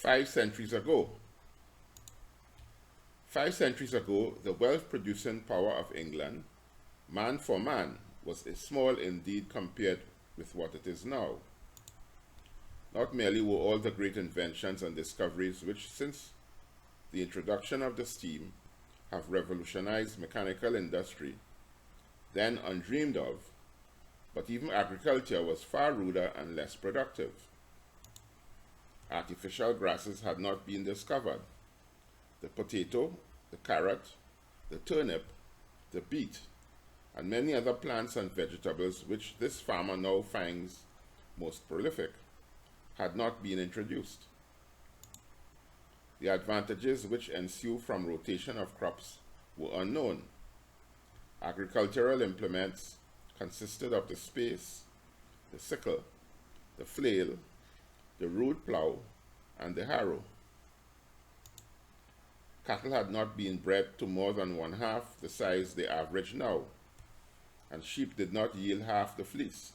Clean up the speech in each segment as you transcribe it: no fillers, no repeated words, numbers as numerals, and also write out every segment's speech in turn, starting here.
5 centuries ago. 5 centuries ago, the wealth-producing power of England, man for man, was small indeed compared with what it is now. Not merely were all the great inventions and discoveries which, since the introduction of the steam, have revolutionized mechanical industry, then undreamed of, but even agriculture was far ruder and less productive. Artificial grasses had not been discovered. The potato, the carrot, the turnip, the beet, and many other plants and vegetables which this farmer now finds most prolific, had not been introduced. The advantages which ensue from rotation of crops were unknown. Agricultural implements consisted of the spade, the sickle, the flail, the rude plow, and the harrow. Cattle had not been bred to more than one-half the size they average now, and sheep did not yield half the fleece.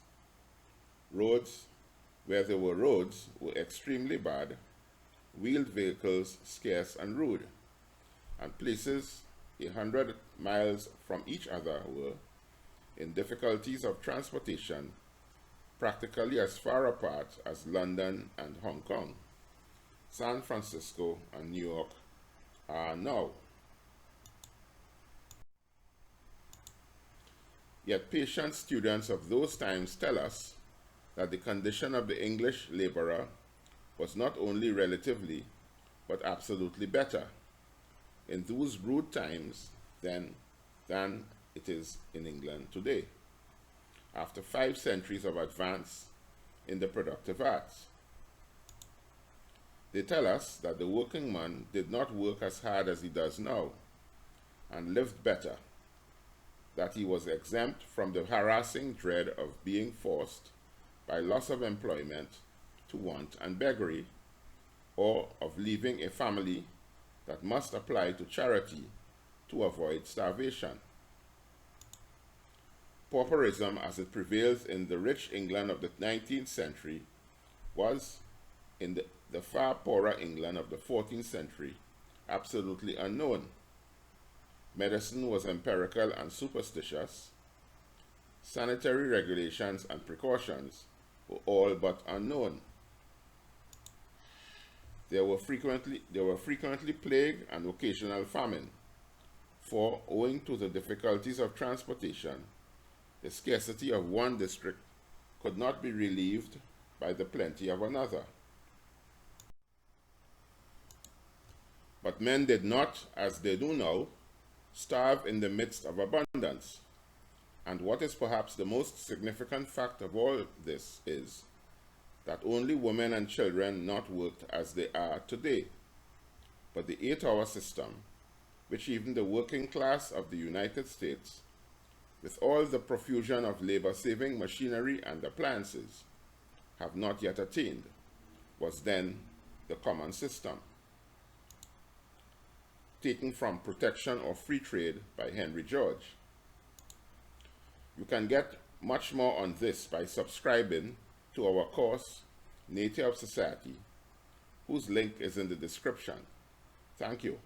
Roads, where there were roads, were extremely bad, wheeled vehicles scarce and rude, and places 100 miles from each other were, in difficulties of transportation, practically as far apart as London and Hong Kong, San Francisco and New York are now. Yet patient students of those times tell us that the condition of the English laborer was not only relatively, but absolutely better in those rude times than it is in England today, after 5 centuries of advance in the productive arts. They tell us that the working man did not work as hard as he does now, and lived better, that he was exempt from the harassing dread of being forced by loss of employment to want and beggary, or of leaving a family that must apply to charity to avoid starvation. Pauperism, as it prevails in the rich England of the 19th century, was, in the far poorer England of the 14th century, absolutely unknown. Medicine was empirical and superstitious. Sanitary regulations and precautions were all but unknown. There were frequently plague and occasional famine, for, owing to the difficulties of transportation, the scarcity of one district could not be relieved by the plenty of another. But men did not, as they do now, starve in the midst of abundance. And what is perhaps the most significant fact of all this is that only women and children not worked as they are today, but the 8-hour system, which even the working class of the United States, with all the profusion of labor-saving machinery and appliances, have not yet attained, was then the common system. Taken from Protection or Free Trade by Henry George. You can get much more on this by subscribing to our course, Nature of Society, whose link is in the description. Thank you.